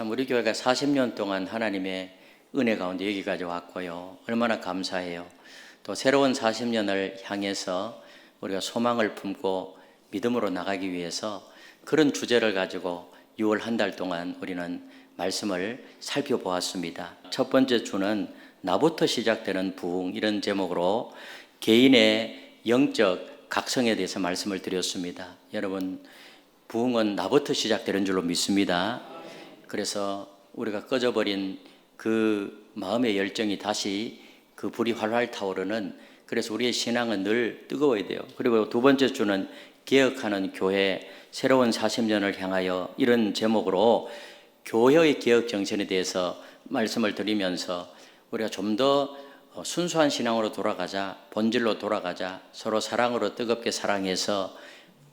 참 우리 교회가 40년 동안 하나님의 은혜 가운데 여기까지 왔고요. 얼마나 감사해요. 또 새로운 40년을 향해서 우리가 소망을 품고 믿음으로 나가기 위해서 그런 주제를 가지고 6월 한 달 동안 우리는 말씀을 살펴보았습니다. 첫 번째 주는 나부터 시작되는 부흥, 이런 제목으로 개인의 영적 각성에 대해서 말씀을 드렸습니다. 여러분, 부흥은 나부터 시작되는 줄로 믿습니다. 그래서 우리가 꺼져버린 그 마음의 열정이 다시 그 불이 활활 타오르는, 그래서 우리의 신앙은 늘 뜨거워야 돼요. 그리고 두 번째 주는 개혁하는 교회, 새로운 40년을 향하여, 이런 제목으로 교회의 개혁 정신에 대해서 말씀을 드리면서 우리가 좀 더 순수한 신앙으로 돌아가자, 본질로 돌아가자, 서로 사랑으로 뜨겁게 사랑해서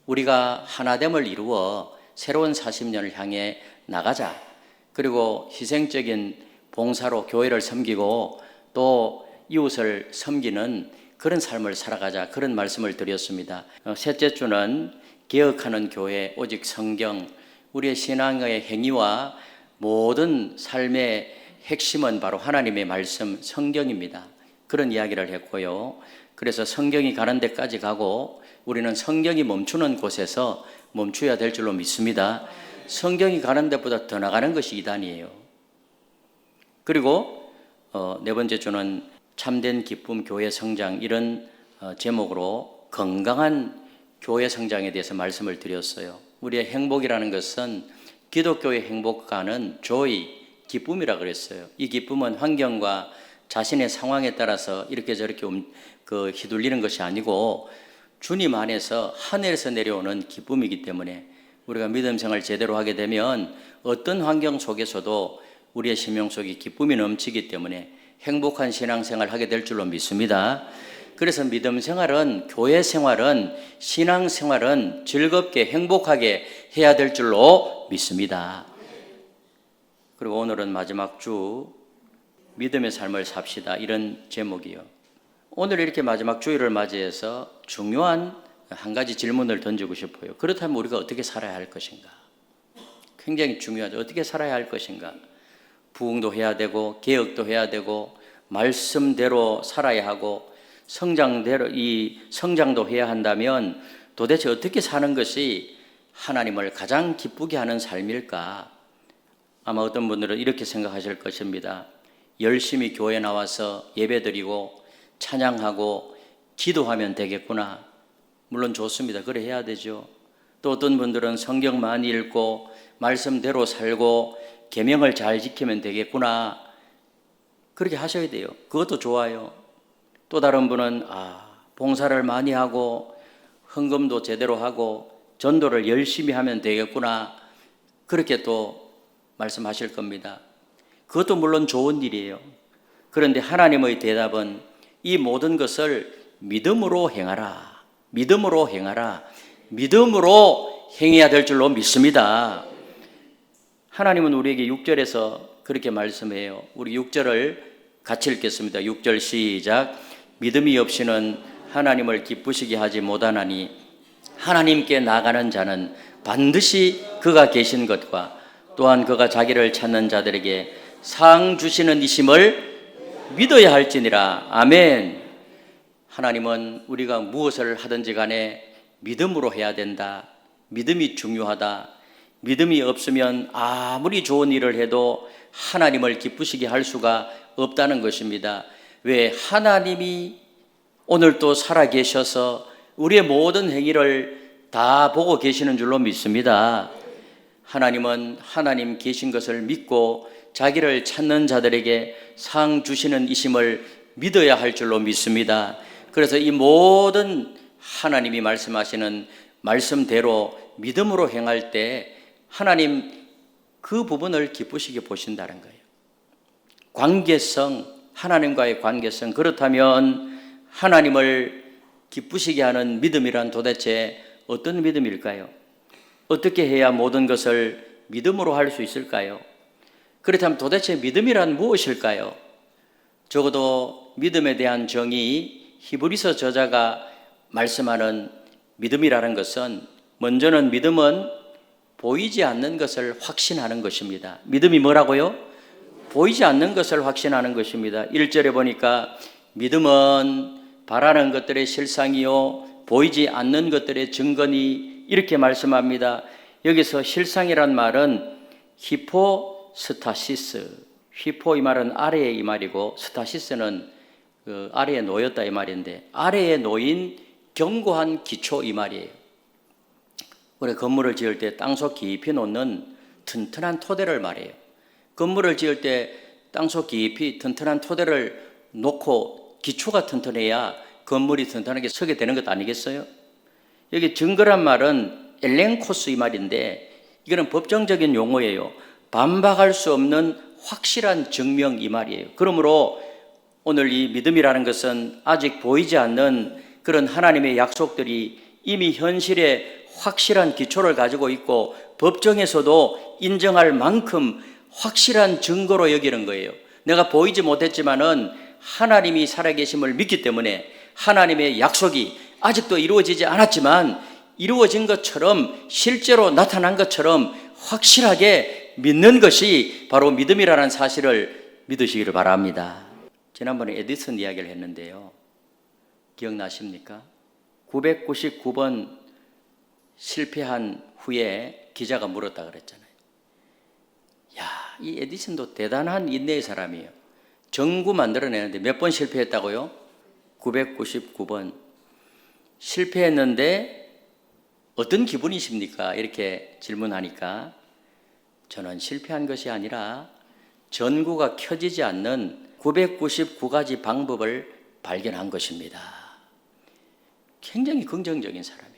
우리가 하나됨을 이루어 새로운 40년을 향해 나가자. 그리고 희생적인 봉사로 교회를 섬기고 또 이웃을 섬기는 그런 삶을 살아가자, 그런 말씀을 드렸습니다. 셋째 주는 개혁하는 교회, 오직 성경, 우리의 신앙의 행위와 모든 삶의 핵심은 바로 하나님의 말씀, 성경입니다. 그런 이야기를 했고요. 그래서 성경이 가는 데까지 가고 우리는 성경이 멈추는 곳에서 멈춰야 될 줄로 믿습니다. 성경이 가는 데보다 더 나가는 것이 이단이에요. 그리고 네 번째 주는 참된 기쁨, 교회 성장, 이런 제목으로 건강한 교회 성장에 대해서 말씀을 드렸어요. 우리의 행복이라는 것은 기독교의 행복과는 joy, 기쁨이라 그랬어요. 이 기쁨은 환경과 자신의 상황에 따라서 이렇게 저렇게 휘둘리는 것이 아니고 주님 안에서 하늘에서 내려오는 기쁨이기 때문에 우리가 믿음 생활 제대로 하게 되면 어떤 환경 속에서도 우리의 심령 속에 기쁨이 넘치기 때문에 행복한 신앙생활을 하게 될 줄로 믿습니다. 그래서 믿음 생활은, 교회 생활은, 신앙 생활은 즐겁게 행복하게 해야 될 줄로 믿습니다. 그리고 오늘은 마지막 주, 믿음의 삶을 삽시다, 이런 제목이요. 오늘 이렇게 마지막 주일을 맞이해서 중요한 한 가지 질문을 던지고 싶어요. 그렇다면 우리가 어떻게 살아야 할 것인가? 굉장히 중요하죠. 어떻게 살아야 할 것인가? 부흥도 해야 되고 개혁도 해야 되고 말씀대로 살아야 하고 성장도 해야 한다면 도대체 어떻게 사는 것이 하나님을 가장 기쁘게 하는 삶일까? 아마 어떤 분들은 이렇게 생각하실 것입니다. 열심히 교회 나와서 예배드리고 찬양하고 기도하면 되겠구나. 물론 좋습니다. 그래 해야 되죠. 또 어떤 분들은 성경 많이 읽고 말씀대로 살고 계명을 잘 지키면 되겠구나. 그렇게 하셔야 돼요. 그것도 좋아요. 또 다른 분은 봉사를 많이 하고 헌금도 제대로 하고 전도를 열심히 하면 되겠구나. 그렇게 또 말씀하실 겁니다. 그것도 물론 좋은 일이에요. 그런데 하나님의 대답은 이 모든 것을 믿음으로 행하라. 믿음으로 행하라. 믿음으로 행해야 될 줄로 믿습니다. 하나님은 우리에게 6절에서 그렇게 말씀해요. 우리 6절을 같이 읽겠습니다. 6절 시작. 믿음이 없이는 하나님을 기쁘시게 하지 못하나니 하나님께 나가는 자는 반드시 그가 계신 것과 또한 그가 자기를 찾는 자들에게 상 주시는 이심을 믿어야 할지니라. 아멘. 하나님은 우리가 무엇을 하든지 간에 믿음으로 해야 된다. 믿음이 중요하다. 믿음이 없으면 아무리 좋은 일을 해도 하나님을 기쁘시게 할 수가 없다는 것입니다. 왜? 하나님이 오늘 또 살아계셔서 우리의 모든 행위를 다 보고 계시는 줄로 믿습니다. 하나님은 하나님 계신 것을 믿고 자기를 찾는 자들에게 상 주시는 이심을 믿어야 할 줄로 믿습니다. 그래서 이 모든 하나님이 말씀하시는 말씀대로 믿음으로 행할 때 하나님 그 부분을 기쁘시게 보신다는 거예요. 관계성, 하나님과의 관계성. 그렇다면 하나님을 기쁘시게 하는 믿음이란 도대체 어떤 믿음일까요? 어떻게 해야 모든 것을 믿음으로 할 수 있을까요? 그렇다면 도대체 믿음이란 무엇일까요? 적어도 믿음에 대한 정의, 히브리서 저자가 말씀하는 믿음이라는 것은, 먼저는 믿음은 보이지 않는 것을 확신하는 것입니다. 믿음이 뭐라고요? 보이지 않는 것을 확신하는 것입니다. 1절에 보니까 믿음은 바라는 것들의 실상이요 보이지 않는 것들의 증거니 이렇게 말씀합니다. 여기서 실상이란 말은 히포스타시스, 히포 이 말은 아래에 이 말이고 스타시스는 그 아래에 놓였다 이 말인데 아래에 놓인 견고한 기초 이 말이에요. 우리 건물을 지을 때 땅속 깊이 놓는 튼튼한 토대를 말해요. 건물을 지을 때 땅속 깊이 튼튼한 토대를 놓고 기초가 튼튼해야 건물이 튼튼하게 서게 되는 것 아니겠어요? 여기 증거란 말은 엘렌코스 이 말인데 이거는 법정적인 용어예요. 반박할 수 없는 확실한 증명 이 말이에요. 그러므로 오늘 이 믿음이라는 것은 아직 보이지 않는 그런 하나님의 약속들이 이미 현실에 확실한 기초를 가지고 있고 법정에서도 인정할 만큼 확실한 증거로 여기는 거예요. 내가 보이지 못했지만은 하나님이 살아계심을 믿기 때문에 하나님의 약속이 아직도 이루어지지 않았지만 이루어진 것처럼 실제로 나타난 것처럼 확실하게 믿는 것이 바로 믿음이라는 사실을 믿으시기를 바랍니다. 지난번에 에디슨 이야기를 했는데요. 기억나십니까? 999번 실패한 후에 기자가 물었다 그랬잖아요. 야, 이 에디슨도 대단한 인내의 사람이에요. 전구 만들어내는데 몇 번 실패했다고요? 999번. 실패했는데 어떤 기분이십니까? 이렇게 질문하니까 저는 실패한 것이 아니라 전구가 켜지지 않는 999가지 방법을 발견한 것입니다. 굉장히 긍정적인 사람이에요.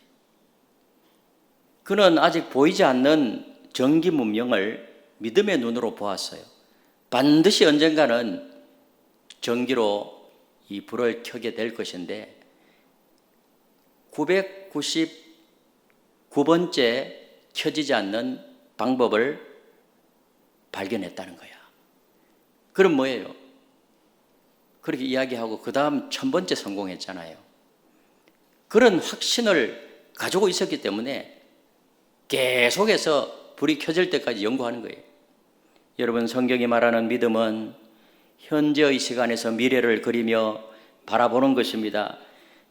그는 아직 보이지 않는 전기 문명을 믿음의 눈으로 보았어요. 반드시 언젠가는 전기로 이 불을 켜게 될 것인데 999번째 켜지지 않는 방법을 발견했다는 거야. 그럼 뭐예요? 그렇게 이야기하고 그 다음 1000번째 성공했잖아요. 그런 확신을 가지고 있었기 때문에 계속해서 불이 켜질 때까지 연구하는 거예요. 여러분, 성경이 말하는 믿음은 현재의 시간에서 미래를 그리며 바라보는 것입니다.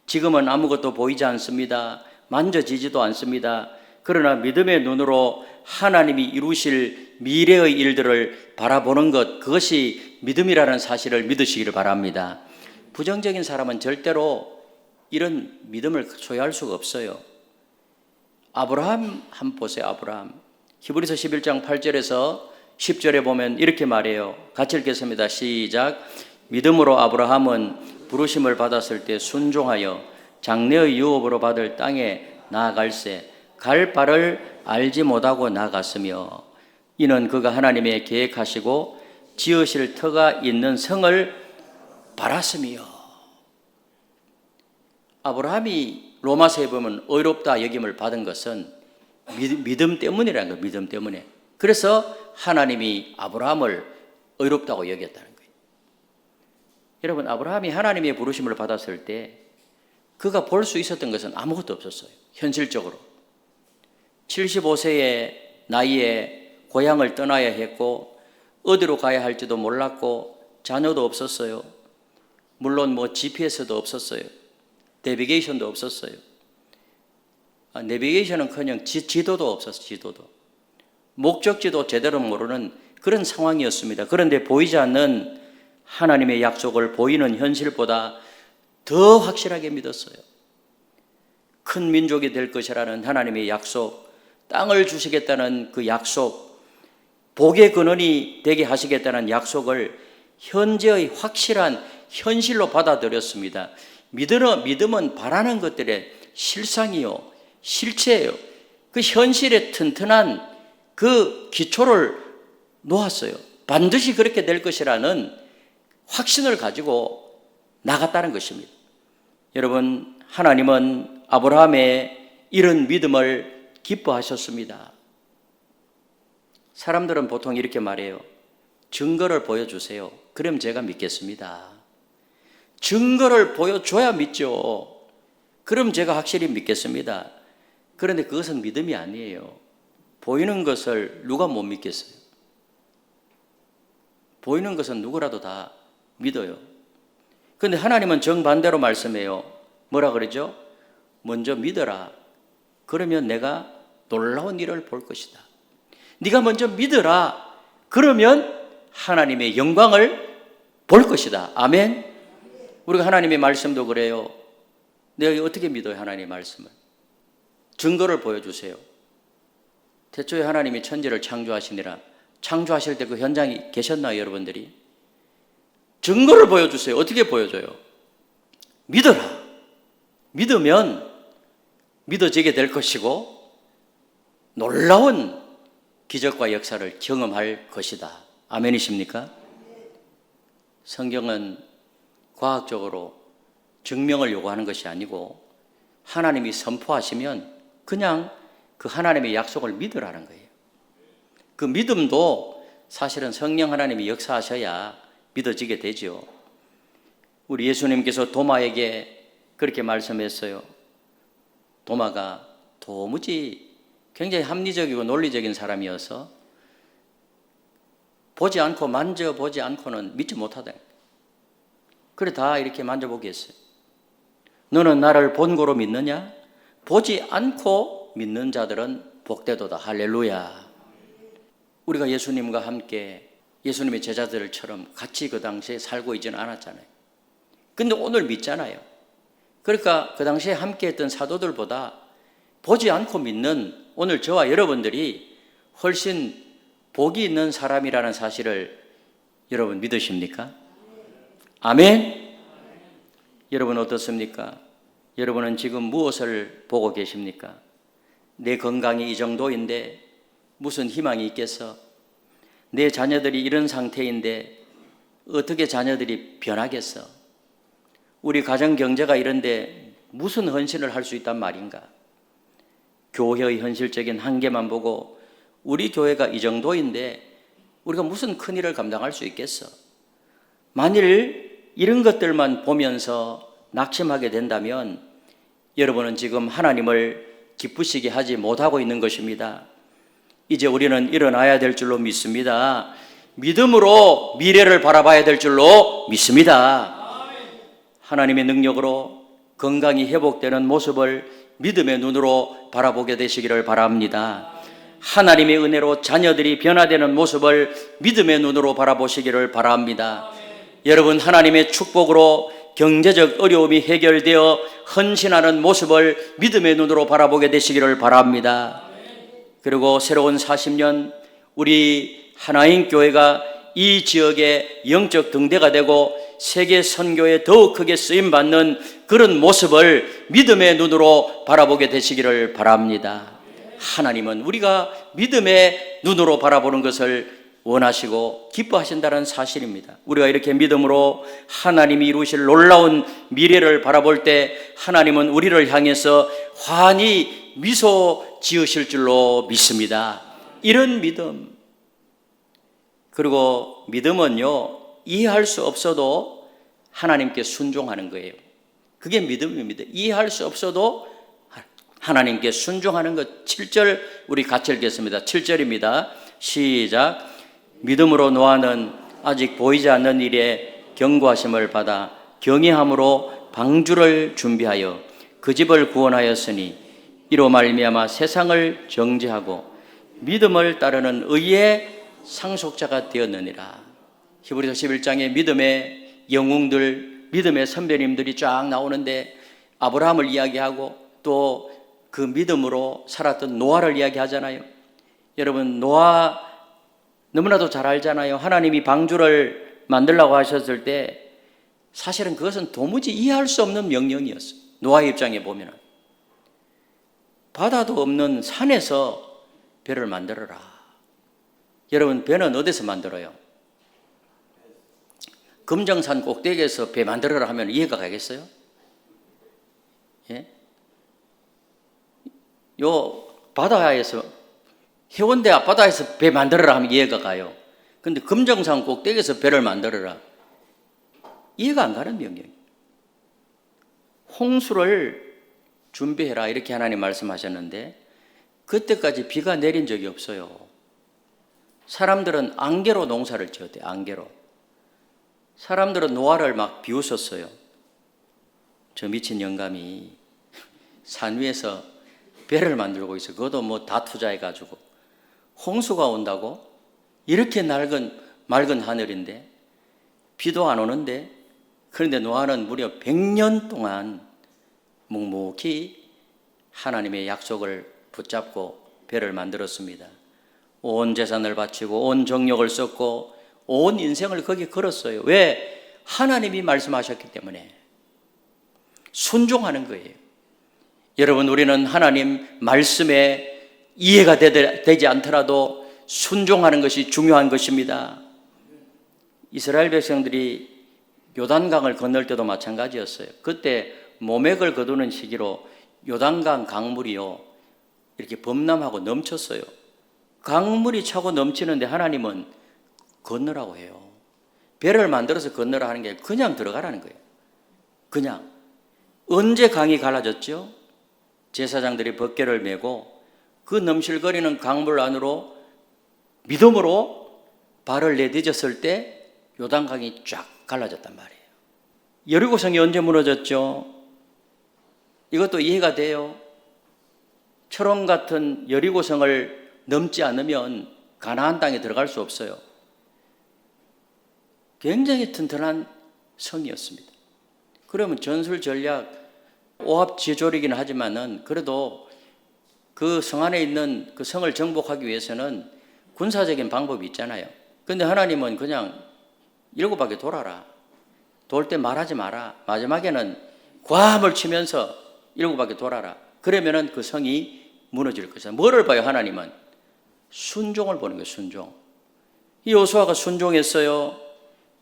지금은 아무것도 보이지 않습니다. 만져지지도 않습니다. 그러나 믿음의 눈으로 하나님이 이루실 미래의 일들을 바라보는 것, 그것이 믿음이라는 사실을 믿으시기를 바랍니다. 부정적인 사람은 절대로 이런 믿음을 소유할 수가 없어요. 아브라함 한번 보세요. 아브라함. 히브리서 11장 8절에서 10절에 보면 이렇게 말해요. 같이 읽겠습니다. 시작. 믿음으로 아브라함은 부르심을 받았을 때 순종하여 장래의 유업으로 받을 땅에 나아갈새 갈 바를 알지 못하고 나갔으며 이는 그가 하나님의 계획하시고 지으실 터가 있는 성을 바랐으며. 아브라함이 로마서에 보면 의롭다 여김을 받은 것은 믿음 때문이라는 거예요. 믿음 때문에. 그래서 하나님이 아브라함을 의롭다고 여겼다는 거예요. 여러분, 아브라함이 하나님의 부르심을 받았을 때 그가 볼 수 있었던 것은 아무것도 없었어요. 현실적으로. 75세의 나이에 고향을 떠나야 했고 어디로 가야 할지도 몰랐고 자녀도 없었어요. 물론 GPS도 없었어요. 내비게이션도 없었어요. 내비게이션은커녕 지도도 없었어요. 지도도. 목적지도 제대로 모르는 그런 상황이었습니다. 그런데 보이지 않는 하나님의 약속을 보이는 현실보다 더 확실하게 믿었어요. 큰 민족이 될 것이라는 하나님의 약속, 땅을 주시겠다는 그 약속, 복의 근원이 되게 하시겠다는 약속을 현재의 확실한 현실로 받아들였습니다. 믿음은 바라는 것들의 실상이요, 실체예요. 그 현실의 튼튼한 그 기초를 놓았어요. 반드시 그렇게 될 것이라는 확신을 가지고 나갔다는 것입니다. 여러분, 하나님은 아브라함의 이런 믿음을 기뻐하셨습니다. 사람들은 보통 이렇게 말해요. 증거를 보여주세요. 그럼 제가 믿겠습니다. 증거를 보여줘야 믿죠. 그럼 제가 확실히 믿겠습니다. 그런데 그것은 믿음이 아니에요. 보이는 것을 누가 못 믿겠어요? 보이는 것은 누구라도 다 믿어요. 그런데 하나님은 정반대로 말씀해요. 뭐라 그러죠? 먼저 믿어라. 그러면 내가 놀라운 일을 볼 것이다. 네가 먼저 믿어라. 그러면 하나님의 영광을 볼 것이다. 아멘. 우리가 하나님의 말씀도 그래요. 내가 어떻게 믿어요? 하나님의 말씀을. 증거를 보여주세요. 태초에 하나님이 천지를 창조하시니라. 창조하실 때 그 현장에 계셨나요, 여러분들이? 증거를 보여주세요. 어떻게 보여줘요? 믿어라. 믿으면 믿어지게 될 것이고 놀라운 기적과 역사를 경험할 것이다. 아멘이십니까? 성경은 과학적으로 증명을 요구하는 것이 아니고 하나님이 선포하시면 그냥 그 하나님의 약속을 믿으라는 거예요. 그 믿음도 사실은 성령 하나님이 역사하셔야 믿어지게 되죠. 우리 예수님께서 도마에게 그렇게 말씀했어요. 도마가 도무지 굉장히 합리적이고 논리적인 사람이어서 보지 않고 만져보지 않고는 믿지 못하다. 그래 다 이렇게 만져보게 했어요. 너는 나를 본고로 믿느냐? 보지 않고 믿는 자들은 복되도다. 할렐루야. 우리가 예수님과 함께 예수님의 제자들처럼 같이 그 당시에 살고 있지는 않았잖아요. 근데 오늘 믿잖아요. 그러니까 그 당시에 함께 했던 사도들보다 보지 않고 믿는 오늘 저와 여러분들이 훨씬 복이 있는 사람이라는 사실을 여러분 믿으십니까? 아멘? 여러분 어떻습니까? 여러분은 지금 무엇을 보고 계십니까? 내 건강이 이 정도인데 무슨 희망이 있겠어? 내 자녀들이 이런 상태인데 어떻게 자녀들이 변하겠어? 우리 가정 경제가 이런데 무슨 헌신을 할 수 있단 말인가? 교회의 현실적인 한계만 보고 우리 교회가 이 정도인데 우리가 무슨 큰일을 감당할 수 있겠어? 만일 이런 것들만 보면서 낙심하게 된다면 여러분은 지금 하나님을 기쁘시게 하지 못하고 있는 것입니다. 이제 우리는 일어나야 될 줄로 믿습니다. 믿음으로 미래를 바라봐야 될 줄로 믿습니다. 하나님의 능력으로 건강이 회복되는 모습을 믿음의 눈으로 바라보게 되시기를 바랍니다. 하나님의 은혜로 자녀들이 변화되는 모습을 믿음의 눈으로 바라보시기를 바랍니다. 여러분 하나님의 축복으로 경제적 어려움이 해결되어 헌신하는 모습을 믿음의 눈으로 바라보게 되시기를 바랍니다. 그리고 새로운 40년 우리 하나인 교회가 이 지역의 영적 등대가 되고 세계 선교에 더욱 크게 쓰임받는 그런 모습을 믿음의 눈으로 바라보게 되시기를 바랍니다. 하나님은 우리가 믿음의 눈으로 바라보는 것을 원하시고 기뻐하신다는 사실입니다. 우리가 이렇게 믿음으로 하나님이 이루실 놀라운 미래를 바라볼 때 하나님은 우리를 향해서 환히 미소 지으실 줄로 믿습니다. 이런 믿음. 그리고 믿음은요, 이해할 수 없어도 하나님께 순종하는 거예요. 그게 믿음입니다. 이해할 수 없어도 하나님께 순종하는 것. 7절 우리 같이 읽겠습니다. 7절입니다. 시작. 믿음으로 노아는 아직 보이지 않는 일에 경고하심을 받아 경외함으로 방주를 준비하여 그 집을 구원하였으니 이로 말미암아 세상을 정죄하고 믿음을 따르는 의의 상속자가 되었느니라. 히브리서 11장에 믿음의 영웅들, 믿음의 선배님들이 쫙 나오는데 아브라함을 이야기하고 또 그 믿음으로 살았던 노아를 이야기하잖아요. 여러분 노아 너무나도 잘 알잖아요. 하나님이 방주를 만들라고 하셨을 때 사실은 그것은 도무지 이해할 수 없는 명령이었어요. 노아의 입장에 보면 바다도 없는 산에서 배를 만들어라. 여러분 배는 어디서 만들어요? 금정산 꼭대기에서 배 만들어라 하면 이해가 가겠어요? 예? 요 바다에서 해운대 앞바다에서 배 만들어라 하면 이해가 가요. 근데 금정산 꼭대기에서 배를 만들어라. 이해가 안 가는 명령이에요. 홍수를 준비해라 이렇게 하나님 말씀하셨는데 그때까지 비가 내린 적이 없어요. 사람들은 안개로 농사를 지었대요. 안개로. 사람들은 노아를 막 비웃었어요. 저 미친 영감이 산 위에서 배를 만들고 있어. 그것도 뭐 다 투자해가지고. 홍수가 온다고? 이렇게 맑은 하늘인데 비도 안 오는데. 그런데 노아는 무려 100년 동안 묵묵히 하나님의 약속을 붙잡고 배를 만들었습니다. 온 재산을 바치고 온 정력을 썼고 온 인생을 거기에 걸었어요. 왜? 하나님이 말씀하셨기 때문에. 순종하는 거예요. 여러분, 우리는 하나님 말씀에 이해가 되지 않더라도 순종하는 것이 중요한 것입니다. 이스라엘 백성들이 요단강을 건널 때도 마찬가지였어요. 그때 모맥을 거두는 시기로 요단강 강물이요 이렇게 범람하고 넘쳤어요. 강물이 차고 넘치는데 하나님은 건너라고 해요. 배를 만들어서 건너라 하는 게 그냥 들어가라는 거예요. 그냥. 언제 강이 갈라졌죠? 제사장들이 벗개를 메고 그 넘실거리는 강물 안으로 믿음으로 발을 내딛었을 때 요단강이 쫙 갈라졌단 말이에요. 여리고성이 언제 무너졌죠? 이것도 이해가 돼요. 철원 같은 여리고성을 넘지 않으면 가나안 땅에 들어갈 수 없어요. 굉장히 튼튼한 성이었습니다. 그러면 전술 전략 오합지졸이긴 하지만은 그래도 그 성 안에 있는 그 성을 정복하기 위해서는 군사적인 방법이 있잖아요. 그런데 하나님은 그냥 7바퀴 돌아라. 돌 때 말하지 마라. 마지막에는 과함을 치면서 7바퀴 돌아라. 그러면은 그 성이 무너질 것이다. 뭐를 봐요, 하나님은? 순종을 보는 거예요, 순종. 이 여호수아가 순종했어요.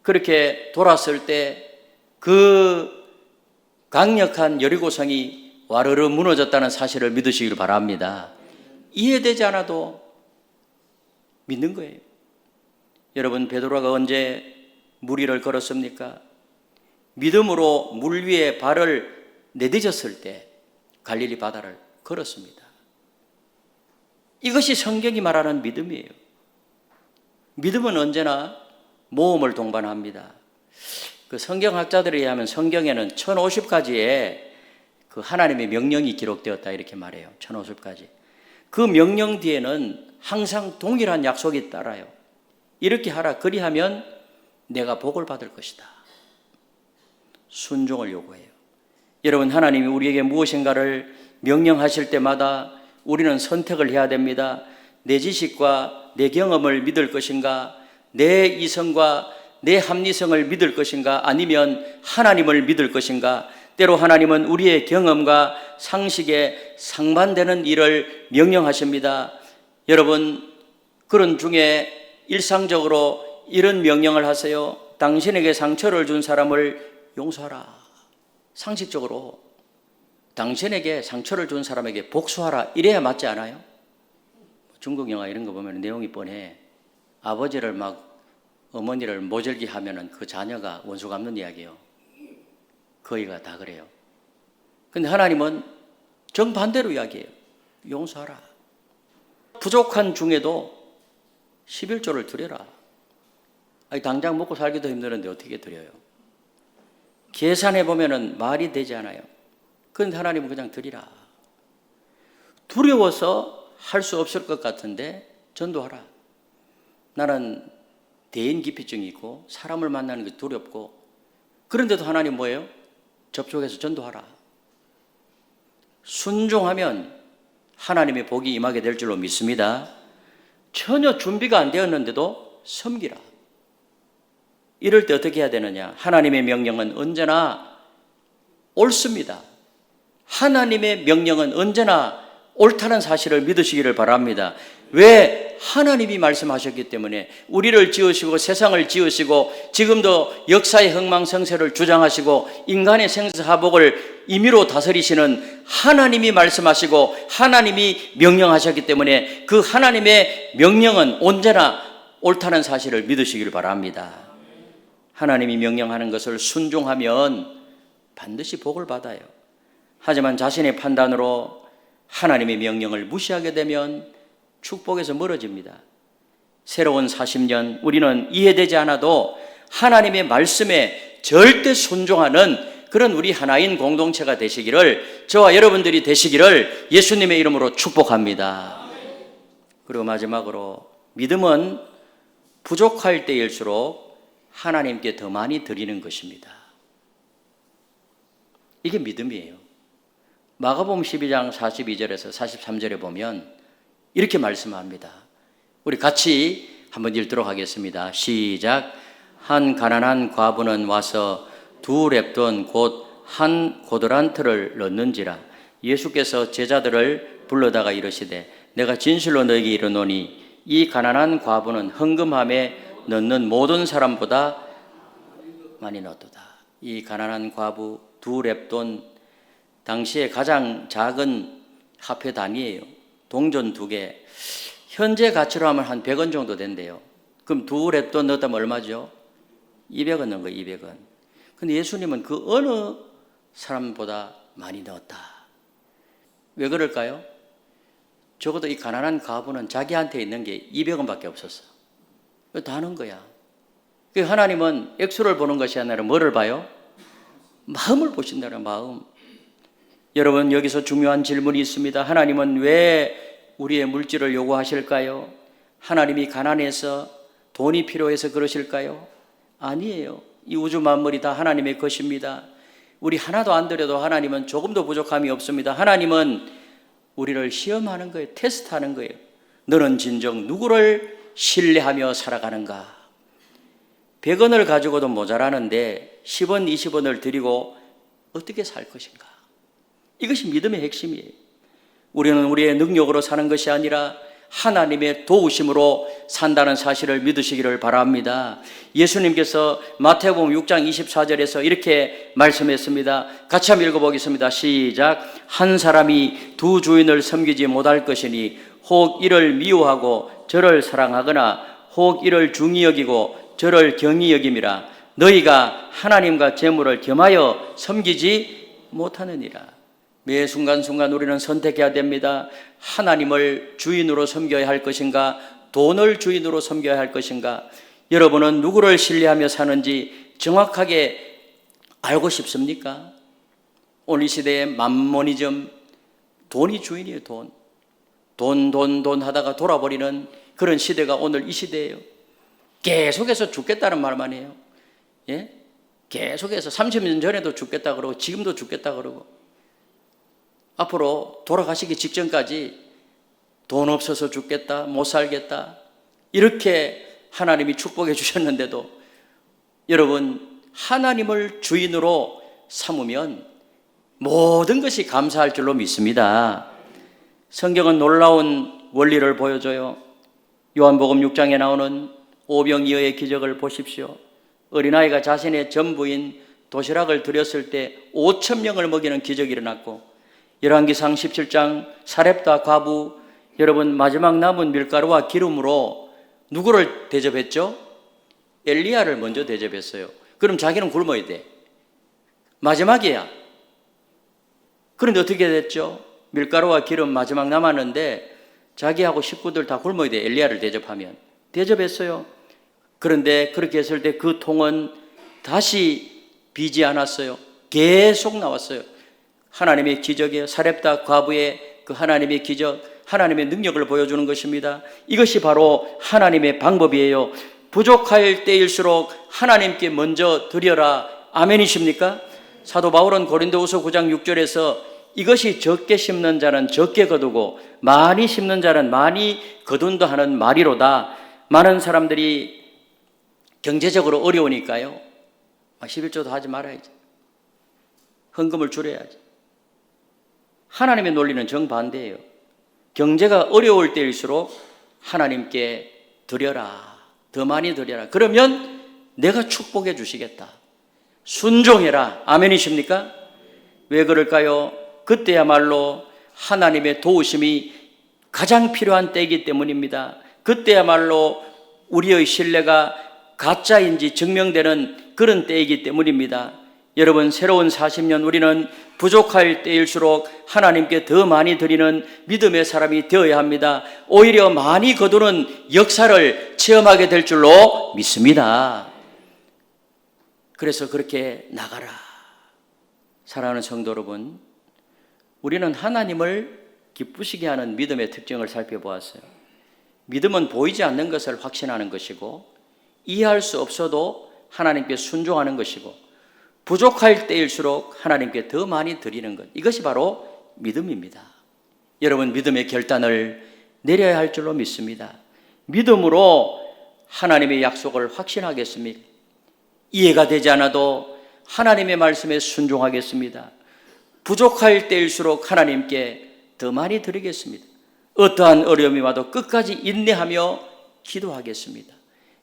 그렇게 돌았을 때 그 강력한 여리고성이 와르르 무너졌다는 사실을 믿으시길 바랍니다. 이해되지 않아도 믿는 거예요. 여러분, 베드로가 언제 물 위를 걸었습니까? 믿음으로 물 위에 발을 내딛었을 때 갈릴리 바다를 걸었습니다. 이것이 성경이 말하는 믿음이에요. 믿음은 언제나 모험을 동반합니다. 그 성경학자들에 의하면 성경에는 1050가지의 그 하나님의 명령이 기록되었다 이렇게 말해요. 1050가지. 그 명령 뒤에는 항상 동일한 약속이 따라요. 이렇게 하라. 그리하면 내가 복을 받을 것이다. 순종을 요구해요. 여러분, 하나님이 우리에게 무엇인가를 명령하실 때마다 우리는 선택을 해야 됩니다. 내 지식과 내 경험을 믿을 것인가? 내 이성과 내 합리성을 믿을 것인가? 아니면 하나님을 믿을 것인가? 때로 하나님은 우리의 경험과 상식에 상반되는 일을 명령하십니다. 여러분, 그런 중에 일상적으로 이런 명령을 하세요. 당신에게 상처를 준 사람을 용서하라. 상식적으로 당신에게 상처를 준 사람에게 복수하라. 이래야 맞지 않아요? 중국 영화 이런 거 보면 내용이 뻔해. 아버지를 막 어머니를 모질게 하면은 그 자녀가 원수 갚는 이야기예요. 거의가 다 그래요. 근데 하나님은 정반대로 이야기해요. 용서하라. 부족한 중에도 11조를 드려라. 아니, 당장 먹고 살기도 힘드는데 어떻게 드려요? 계산해 보면은 말이 되지 않아요. 그런데 하나님은 그냥 드리라. 두려워서 할 수 없을 것 같은데 전도하라. 나는 대인 기피증이 있고 사람을 만나는 게 두렵고, 그런데도 하나님 뭐예요? 접촉해서 전도하라. 순종하면 하나님의 복이 임하게 될 줄로 믿습니다. 전혀 준비가 안 되었는데도 섬기라. 이럴 때 어떻게 해야 되느냐? 하나님의 명령은 언제나 옳습니다. 하나님의 명령은 언제나 옳다는 사실을 믿으시기를 바랍니다. 왜? 하나님이 말씀하셨기 때문에. 우리를 지으시고 세상을 지으시고 지금도 역사의 흥망성쇠를 주장하시고 인간의 생사하복을 임의로 다스리시는 하나님이 말씀하시고 하나님이 명령하셨기 때문에 그 하나님의 명령은 언제나 옳다는 사실을 믿으시기를 바랍니다. 하나님이 명령하는 것을 순종하면 반드시 복을 받아요. 하지만 자신의 판단으로 하나님의 명령을 무시하게 되면 축복에서 멀어집니다. 새로운 40년 우리는 이해되지 않아도 하나님의 말씀에 절대 순종하는 그런 우리 하나인 공동체가 되시기를, 저와 여러분들이 되시기를 예수님의 이름으로 축복합니다. 그리고 마지막으로, 믿음은 부족할 때일수록 하나님께 더 많이 드리는 것입니다. 이게 믿음이에요. 마가복음 12장 42절에서 43절에 보면 이렇게 말씀합니다. 우리 같이 한번 읽도록 하겠습니다. 시작. 한 가난한 과부는 와서 2렙돈 곧 한 고드란트를 넣는지라. 예수께서 제자들을 불러다가 이르시되 내가 진실로 너희에게 이르노니 이 가난한 과부는 헌금함에 넣는 모든 사람보다 많이 넣었도다. 이 가난한 과부 2렙돈, 당시에 가장 작은 화폐 단위예요. 동전 2개. 현재 가치로 하면 한 100원 정도 된대요. 그럼 2렙돈 넣었다면 얼마죠? 200원 넣은 거예요. 200원. 근데 예수님은 그 어느 사람보다 많이 넣었다. 왜 그럴까요? 적어도 이 가난한 과부는 자기한테 있는 게 200원밖에 없었어. 다 넣은 거야. 하나님은 액수를 보는 것이 아니라 뭐를 봐요? 마음을 보신다는 마음. 여러분, 여기서 중요한 질문이 있습니다. 하나님은 왜 우리의 물질을 요구하실까요? 하나님이 가난해서, 돈이 필요해서 그러실까요? 아니에요. 이 우주 만물이 다 하나님의 것입니다. 우리 하나도 안 드려도 하나님은 조금도 부족함이 없습니다. 하나님은 우리를 시험하는 거예요. 테스트하는 거예요. 너는 진정 누구를 신뢰하며 살아가는가? 100원을 가지고도 모자라는데 10원, 20원을 드리고 어떻게 살 것인가? 이것이 믿음의 핵심이에요. 우리는 우리의 능력으로 사는 것이 아니라 하나님의 도우심으로 산다는 사실을 믿으시기를 바랍니다. 예수님께서 마태복음 6장 24절에서 이렇게 말씀했습니다. 같이 한번 읽어보겠습니다. 시작. 한 사람이 2 주인을 섬기지 못할 것이니 혹 이를 미워하고 저를 사랑하거나 혹 이를 중히 여기고 저를 경히 여김이라. 너희가 하나님과 재물을 겸하여 섬기지 못하느니라. 매 순간순간 우리는 선택해야 됩니다. 하나님을 주인으로 섬겨야 할 것인가, 돈을 주인으로 섬겨야 할 것인가. 여러분은 누구를 신뢰하며 사는지 정확하게 알고 싶습니까? 오늘 이 시대의 맘모니즘, 돈이 주인이에요. 돈 하다가 돌아버리는 그런 시대가 오늘 이 시대예요. 계속해서 죽겠다는 말만 해요. 예? 계속해서 30년 전에도 죽겠다 그러고 지금도 죽겠다 그러고 앞으로 돌아가시기 직전까지 돈 없어서 죽겠다, 못 살겠다, 이렇게 하나님이 축복해 주셨는데도 여러분, 하나님을 주인으로 삼으면 모든 것이 감사할 줄로 믿습니다. 성경은 놀라운 원리를 보여줘요. 요한복음 6장에 나오는 오병이어의 기적을 보십시오. 어린아이가 자신의 전부인 도시락을 드렸을 때 5,000명을 먹이는 기적이 일어났고, 열왕기상 17장 사렙다 과부, 여러분 마지막 남은 밀가루와 기름으로 누구를 대접했죠? 엘리야를 먼저 대접했어요. 그럼 자기는 굶어야 돼. 마지막이야. 그런데 어떻게 됐죠? 밀가루와 기름 마지막 남았는데 자기하고 식구들 다 굶어야 돼. 엘리야를 대접하면. 대접했어요. 그런데 그렇게 했을 때 그 통은 다시 비지 않았어요. 계속 나왔어요. 하나님의 기적이에요. 사렙다 과부의 그 하나님의 기적, 하나님의 능력을 보여주는 것입니다. 이것이 바로 하나님의 방법이에요. 부족할 때일수록 하나님께 먼저 드려라. 아멘이십니까? 사도 바울은 고린도후서 9장 6절에서 이것이 적게 심는 자는 적게 거두고 많이 심는 자는 많이 거둔다 하는 말이로다. 많은 사람들이 경제적으로 어려우니까요, 11조도 하지 말아야지. 헌금을 줄여야지. 하나님의 논리는 정반대예요. 경제가 어려울 때일수록 하나님께 드려라. 더 많이 드려라. 그러면 내가 축복해 주시겠다. 순종해라. 아멘이십니까? 왜 그럴까요? 그때야말로 하나님의 도우심이 가장 필요한 때이기 때문입니다. 그때야말로 우리의 신뢰가 가짜인지 증명되는 그런 때이기 때문입니다. 여러분, 새로운 40년 우리는 부족할 때일수록 하나님께 더 많이 드리는 믿음의 사람이 되어야 합니다. 오히려 많이 거두는 역사를 체험하게 될 줄로 믿습니다. 그래서 그렇게 나가라. 사랑하는 성도 여러분, 우리는 하나님을 기쁘시게 하는 믿음의 특징을 살펴보았어요. 믿음은 보이지 않는 것을 확신하는 것이고, 이해할 수 없어도 하나님께 순종하는 것이고, 부족할 때일수록 하나님께 더 많이 드리는 것, 이것이 바로 믿음입니다. 여러분, 믿음의 결단을 내려야 할 줄로 믿습니다. 믿음으로 하나님의 약속을 확신하겠습니까? 이해가 되지 않아도 하나님의 말씀에 순종하겠습니다. 부족할 때일수록 하나님께 더 많이 드리겠습니다. 어떠한 어려움이 와도 끝까지 인내하며 기도하겠습니다.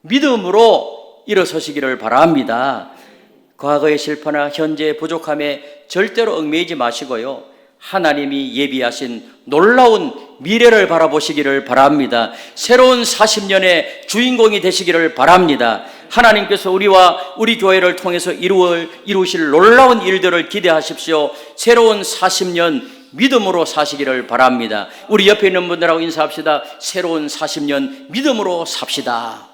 믿음으로 일어서시기를 바랍니다. 과거의 실패나 현재의 부족함에 절대로 얽매이지 마시고요, 하나님이 예비하신 놀라운 미래를 바라보시기를 바랍니다. 새로운 40년의 주인공이 되시기를 바랍니다. 하나님께서 우리와 우리 교회를 통해서 이루실 놀라운 일들을 기대하십시오. 새로운 40년 믿음으로 사시기를 바랍니다. 우리 옆에 있는 분들하고 인사합시다. 새로운 40년 믿음으로 삽시다.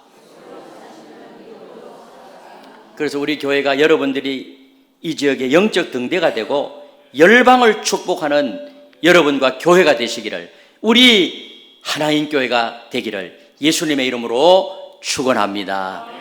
그래서 우리 교회가 여러분들이 이 지역의 영적 등대가 되고 열방을 축복하는 여러분과 교회가 되시기를, 우리 하나인 교회가 되기를 예수님의 이름으로 축원합니다.